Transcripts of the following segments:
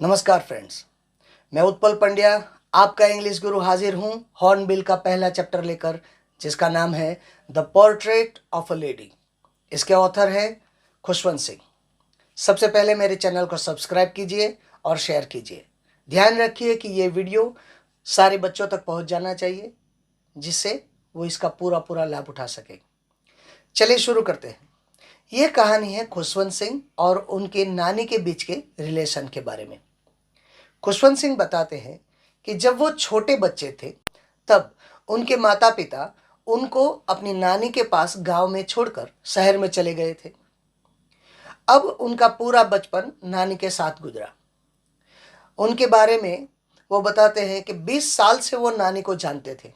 नमस्कार फ्रेंड्स, मैं उत्पल पंड्या आपका इंग्लिश गुरु हाजिर हूँ हॉर्नबिल का पहला चैप्टर लेकर, जिसका नाम है the portrait of a lady. इसके ऑथर हैं खुशवंत सिंह। सबसे पहले मेरे चैनल को सब्सक्राइब कीजिए और शेयर कीजिए। ध्यान रखिए कि ये वीडियो सारे बच्चों तक पहुँच जाना चाहिए, जिससे वो इसका पूरा लाभ उठा सके। चलिए शुरू करते हैं। ये कहानी है खुशवंत सिंह और उनके नानी के बीच के रिलेशन के बारे में। खुशवंत सिंह बताते हैं कि जब वो छोटे बच्चे थे तब उनके माता पिता उनको अपनी नानी के पास गांव में छोड़कर शहर में चले गए थे। अब उनका पूरा बचपन नानी के साथ गुजरा। उनके बारे में वो बताते हैं कि 20 साल से वो नानी को जानते थे।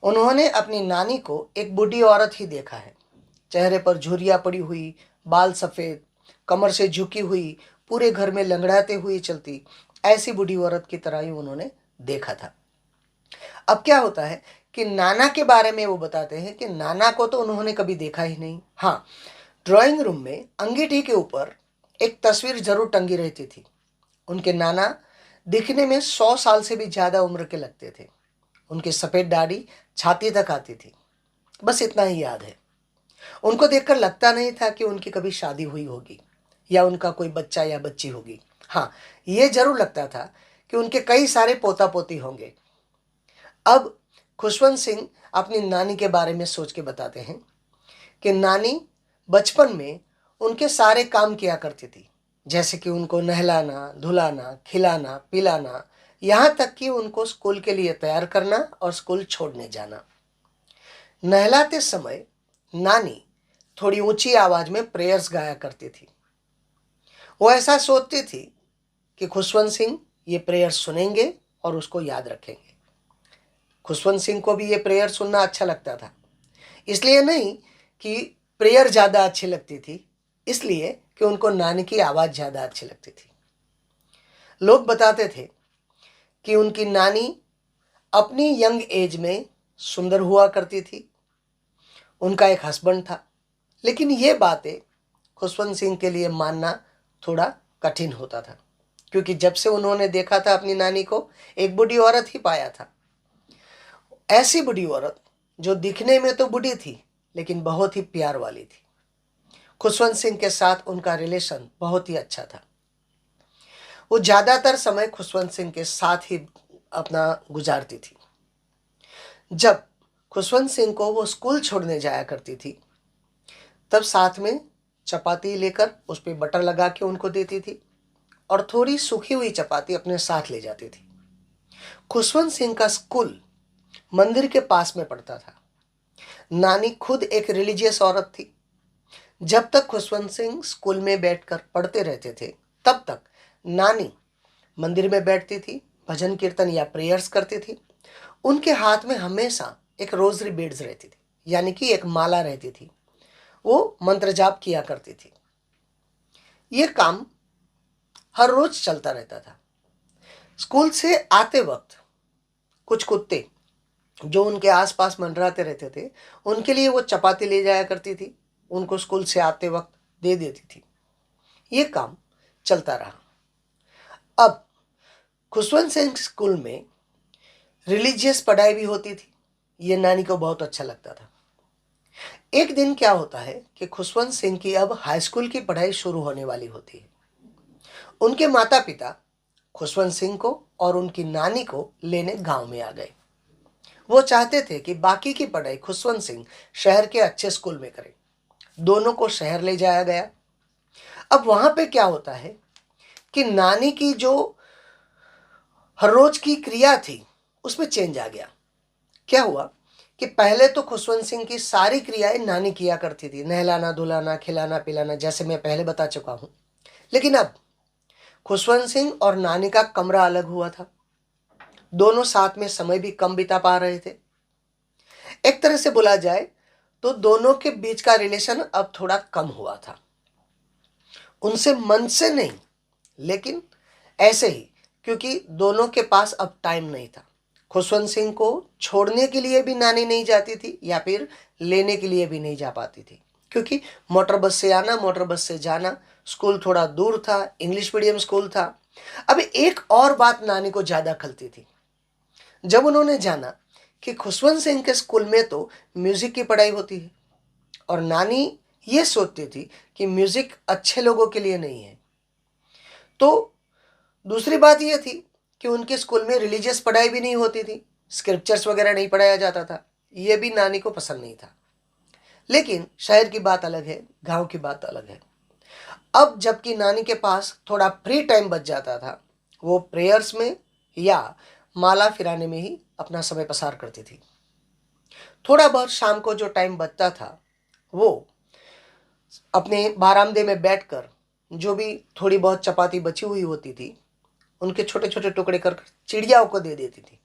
उन्होंने अपनी नानी को एक बूढ़ी औरत ही देखा है। चेहरे पर झुर्रियाँ पड़ी हुई, बाल सफ़ेद, कमर से झुकी हुई, पूरे घर में लंगड़ाते हुए चलती, ऐसी बूढ़ी औरत की तरह ही उन्होंने देखा था। अब क्या होता है कि नाना के बारे में वो बताते हैं कि नाना को तो उन्होंने कभी देखा ही नहीं। हाँ, ड्राइंग रूम में अंगीठी के ऊपर एक तस्वीर जरूर टंगी रहती थी। उनके नाना दिखने में 100 साल से भी ज़्यादा उम्र के लगते थे। उनकी सफ़ेद दाढ़ी छाती तक आती थी। बस इतना ही याद है। उनको देखकर लगता नहीं था कि उनकी कभी शादी हुई होगी या उनका कोई बच्चा या बच्ची होगी। हाँ, ये जरूर लगता था कि उनके कई सारे पोता पोती होंगे। अब खुशवंत सिंह अपनी नानी के बारे में सोच के बताते हैं कि नानी बचपन में उनके सारे काम किया करती थी, जैसे कि उनको नहलाना, धुलाना, खिलाना, पिलाना, यहाँ तक कि उनको स्कूल के लिए तैयार करना और स्कूल छोड़ने जाना। नहलाते समय नानी थोड़ी ऊंची आवाज में प्रेयर्स गाया करती थी। वो ऐसा सोचती थी कि खुशवंत सिंह ये प्रेयर सुनेंगे और उसको याद रखेंगे। खुशवंत सिंह को भी ये प्रेयर सुनना अच्छा लगता था। इसलिए नहीं कि प्रेयर ज़्यादा अच्छी लगती थी, इसलिए कि उनको नानी की आवाज़ ज़्यादा अच्छी लगती थी। लोग बताते थे कि उनकी नानी अपनी यंग एज में सुंदर हुआ करती थी। उनका एक हस्बैंड था, लेकिन ये बातें खुशवंत सिंह के लिए मानना थोड़ा कठिन होता था, क्योंकि जब से उन्होंने देखा था अपनी नानी को, एक बूढ़ी औरत ही पाया था। ऐसी बूढ़ी औरत जो दिखने में तो बूढ़ी थी, लेकिन बहुत ही प्यार वाली थी। खुशवंत सिंह के साथ उनका रिलेशन बहुत ही अच्छा था। वो ज़्यादातर समय खुशवंत सिंह के साथ ही अपना गुजारती थी। जब खुशवंत सिंह को वो स्कूल छोड़ने जाया करती थी, तब साथ में चपाती लेकर उस पर बटर लगा के उनको देती थी और थोड़ी सूखी हुई चपाती अपने साथ ले जाती थी। खुशवंत सिंह का स्कूल मंदिर के पास में पड़ता था। नानी खुद एक रिलीजियस औरत थी। जब तक खुशवंत सिंह स्कूल में बैठकर पढ़ते रहते थे, तब तक नानी मंदिर में बैठती थी, भजन कीर्तन या प्रेयर्स करती थी। उनके हाथ में हमेशा एक रोजरी बीड्स रहती थी, यानी कि एक माला रहती थी। वो मंत्र जाप किया करती थी। ये काम हर रोज चलता रहता था। स्कूल से आते वक्त कुछ कुत्ते जो उनके आसपास मंडराते रहते थे, उनके लिए वो चपाती ले जाया करती थी, उनको स्कूल से आते वक्त दे देती थी। ये काम चलता रहा। अब खुशवंत सिंह स्कूल में रिलीजियस पढ़ाई भी होती थी। ये नानी को बहुत अच्छा लगता था। एक दिन क्या होता है कि खुशवंत सिंह की अब हाई स्कूल की पढ़ाई शुरू होने वाली होती है। उनके माता पिता खुशवंत सिंह को और उनकी नानी को लेने गांव में आ गए। वो चाहते थे कि बाकी की पढ़ाई खुशवंत सिंह शहर के अच्छे स्कूल में करें। दोनों को शहर ले जाया गया। अब वहां पे क्या होता है कि नानी की जो हर रोज की क्रिया थी, उसमें चेंज आ गया। क्या हुआ कि पहले तो खुशवंत सिंह की सारी क्रियाएं नानी किया करती थी, नहलाना, धुलाना, खिलाना, पिलाना, जैसे मैं पहले बता चुका हूं। लेकिन अब खुशवंत सिंह और नानी का कमरा अलग हुआ था। दोनों साथ में समय भी कम बिता पा रहे थे। एक तरह से बोला जाए तो दोनों के बीच का रिलेशन अब थोड़ा कम हुआ था। उनसे मन से नहीं, लेकिन ऐसे ही, क्योंकि दोनों के पास अब टाइम नहीं था। खुशवंत सिंह को छोड़ने के लिए भी नानी नहीं जाती थी या फिर लेने के लिए भी नहीं जा पाती थी, क्योंकि मोटर बस से आना, मोटर बस से जाना, स्कूल थोड़ा दूर था, इंग्लिश मीडियम स्कूल था। अब एक और बात नानी को ज्यादा खलती थी। जब उन्होंने जाना कि खुशवंत सिंह के स्कूल में तो म्यूजिक की पढ़ाई होती है और नानी ये सोचती थी कि म्यूजिक अच्छे लोगों के लिए नहीं है, तो दूसरी बात यह थी कि उनके स्कूल में रिलीजियस पढ़ाई भी नहीं होती थी, स्क्रिप्चर्स वगैरह नहीं पढ़ाया जाता था। यह भी नानी को पसंद नहीं था। लेकिन शहर की बात अलग है, गांव की बात अलग है। अब जबकि नानी के पास थोड़ा फ्री टाइम बच जाता था, वो प्रेयर्स में या माला फिराने में ही अपना समय पसार करती थी। थोड़ा बहुत शाम को जो टाइम बचता था, वो अपने बारामदे में बैठकर जो भी थोड़ी बहुत चपाती बची हुई होती थी, उनके छोटे छोटे टुकड़े कर चिड़ियाओं को दे देती थी।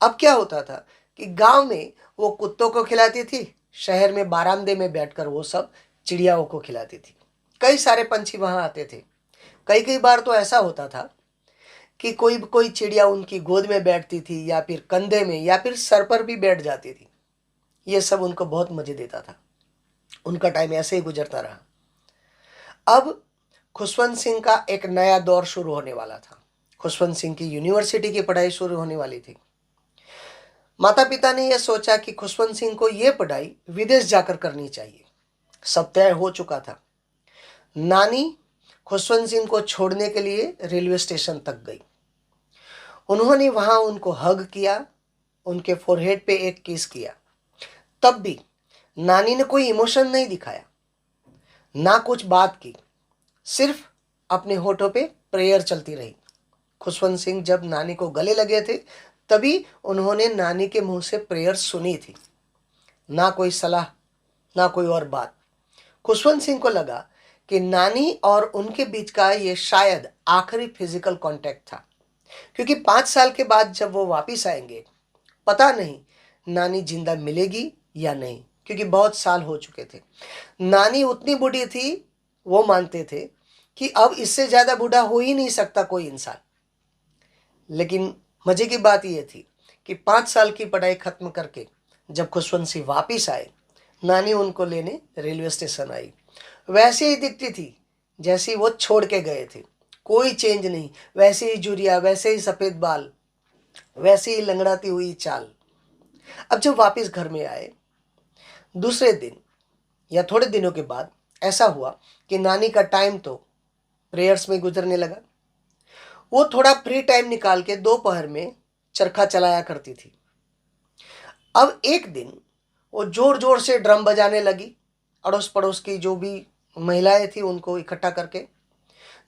अब क्या होता था कि गांव में वो कुत्तों को खिलाती थी, शहर में बारामदे में बैठकर वो सब चिड़ियाओं को खिलाती थी। कई सारे पंछी वहां आते थे। कई कई बार तो ऐसा होता था कि कोई कोई चिड़िया उनकी गोद में बैठती थी या फिर कंधे में या फिर सर पर भी बैठ जाती थी। ये सब उनको बहुत मजे देता था। उनका टाइम ऐसे ही गुजरता रहा। अब खुशवंत सिंह का एक नया दौर शुरू होने वाला था। खुशवंत सिंह की यूनिवर्सिटी की पढ़ाई शुरू होने वाली थी। माता पिता ने यह सोचा कि खुशवंत सिंह को यह पढ़ाई विदेश जाकर करनी चाहिए। सब तय हो चुका था। नानी खुशवंत सिंह को छोड़ने के लिए रेलवे स्टेशन तक गई। उन्होंने वहां उनको हग किया, उनके फोरहेड पे एक किस किया। तब भी नानी ने कोई इमोशन नहीं दिखाया, ना कुछ बात की, सिर्फ अपने होठों पे प्रेयर चलती रही। खुशवंत सिंह जब नानी को गले लगे थे, तभी उन्होंने नानी के मुंह से प्रेयर सुनी थी, ना कोई सलाह, ना कोई और बात। खुशवंत सिंह को लगा कि नानी और उनके बीच का ये शायद आखिरी फिजिकल कांटेक्ट था, क्योंकि 5 साल के बाद जब वो वापिस आएंगे, पता नहीं नानी जिंदा मिलेगी या नहीं, क्योंकि बहुत साल हो चुके थे। नानी उतनी बूढ़ी थी, वो मानते थे कि अब इससे ज्यादा बूढ़ा हो ही नहीं सकता कोई इंसान। लेकिन मजे की बात यह थी कि 5 साल की पढ़ाई खत्म करके जब खुशवंत सिंह वापिस आए, नानी उनको लेने रेलवे स्टेशन आई। वैसे ही दिखती थी जैसी वो छोड़ के गए थे, कोई चेंज नहीं। वैसे ही जुरिया, वैसे ही सफेद बाल, वैसे ही लंगड़ाती हुई चाल। अब जब वापिस घर में आए, दूसरे दिन या थोड़े दिनों के बाद ऐसा हुआ कि नानी का टाइम तो प्रेयर्स में गुजरने लगा। वो थोड़ा फ्री टाइम निकाल के दोपहर में चरखा चलाया करती थी। अब एक दिन वो जोर जोर से ड्रम बजाने लगी। अड़ोस पड़ोस की जो भी महिलाएं थी उनको इकट्ठा करके,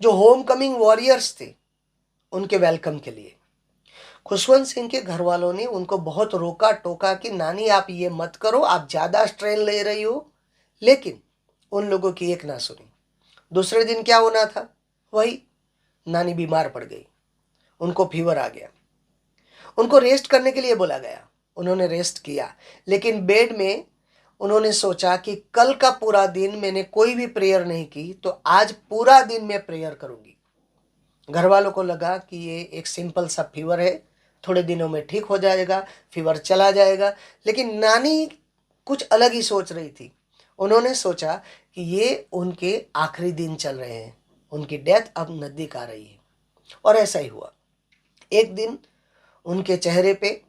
जो होम कमिंग वॉरियर्स थे, उनके वेलकम के लिए। खुशवंत सिंह के घर वालों ने उनको बहुत रोका टोका कि नानी आप ये मत करो, आप ज्यादा स्ट्रेन ले रही हो। लेकिन उन लोगों की एक ना सुनी। दूसरे दिन क्या होना था, वही, नानी बीमार पड़ गई। उनको फीवर आ गया। उनको रेस्ट करने के लिए बोला गया। उन्होंने रेस्ट किया, लेकिन बेड में उन्होंने सोचा कि कल का पूरा दिन मैंने कोई भी प्रेयर नहीं की, तो आज पूरा दिन मैं प्रेयर करूंगी। घर वालों को लगा कि ये एक सिंपल सा फीवर है, थोड़े दिनों में ठीक हो जाएगा, फीवर चला जाएगा। लेकिन नानी कुछ अलग ही सोच रही थी। उन्होंने सोचा कि ये उनके आखिरी दिन चल रहे हैं, उनकी डेथ अब नजदीक आ रही है। और ऐसा ही हुआ। एक दिन उनके चेहरे पे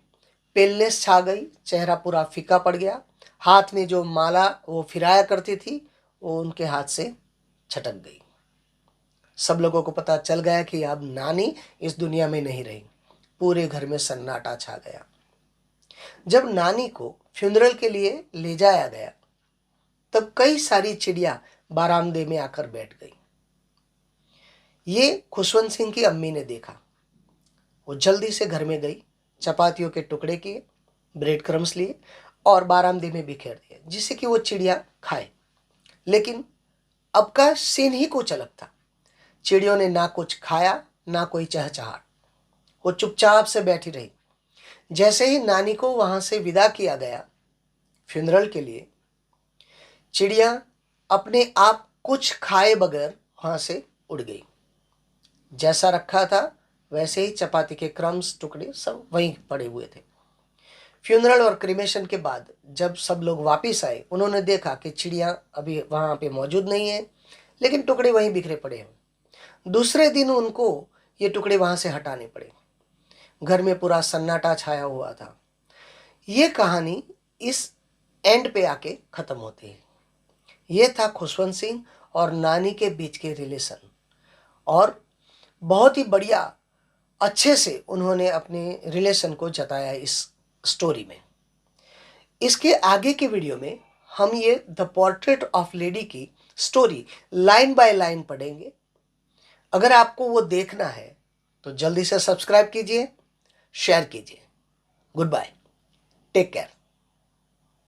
पेलनेस छा गई, चेहरा पूरा फीका पड़ गया। हाथ में जो माला वो फिराया करती थी, वो उनके हाथ से छटक गई। सब लोगों को पता चल गया कि अब नानी इस दुनिया में नहीं रही। पूरे घर में सन्नाटा छा गया। जब नानी को फ्यूनरल के लिए ले जाया गया, तब कई सारी चिड़िया बारामदे में आकर बैठ गई। ये खुशवंत सिंह की अम्मी ने देखा। वो जल्दी से घर में गई, चपातियों के टुकड़े किए, ब्रेड क्रम्स लिए और बारामदे में बिखेर दिए, जिससे कि वो चिड़िया खाए। लेकिन अब का सीन ही कुछ अलग था। चिड़ियों ने ना कुछ खाया, ना कोई चहचहाट। वो चुपचाप से बैठी रही। जैसे ही नानी को वहां से विदा किया गया फ्यूनरल के लिए, चिड़िया अपने आप कुछ खाए बगैर वहां से उड़ गई। जैसा रखा था वैसे ही चपाती के क्रम्स, टुकड़े सब वहीं पड़े हुए थे। फ्यूनरल और क्रिमेशन के बाद जब सब लोग वापिस आए, उन्होंने देखा कि चिड़िया अभी वहां पे मौजूद नहीं है, लेकिन टुकड़े वहीं बिखरे पड़े हैं। दूसरे दिन उनको ये टुकड़े वहां से हटाने पड़े। घर में पूरा सन्नाटा छाया हुआ था। ये कहानी इस एंड पे आके खत्म होती है। ये था खुशवंत सिंह और नानी के बीच के रिलेशन, और बहुत ही बढ़िया अच्छे से उन्होंने अपने रिलेशन को जताया इस स्टोरी में। इसके आगे के वीडियो में हम ये द पोर्ट्रेट ऑफ लेडी की स्टोरी लाइन बाय लाइन पढ़ेंगे। अगर आपको वो देखना है तो जल्दी से सब्सक्राइब कीजिए, शेयर कीजिए। Good bye, take care.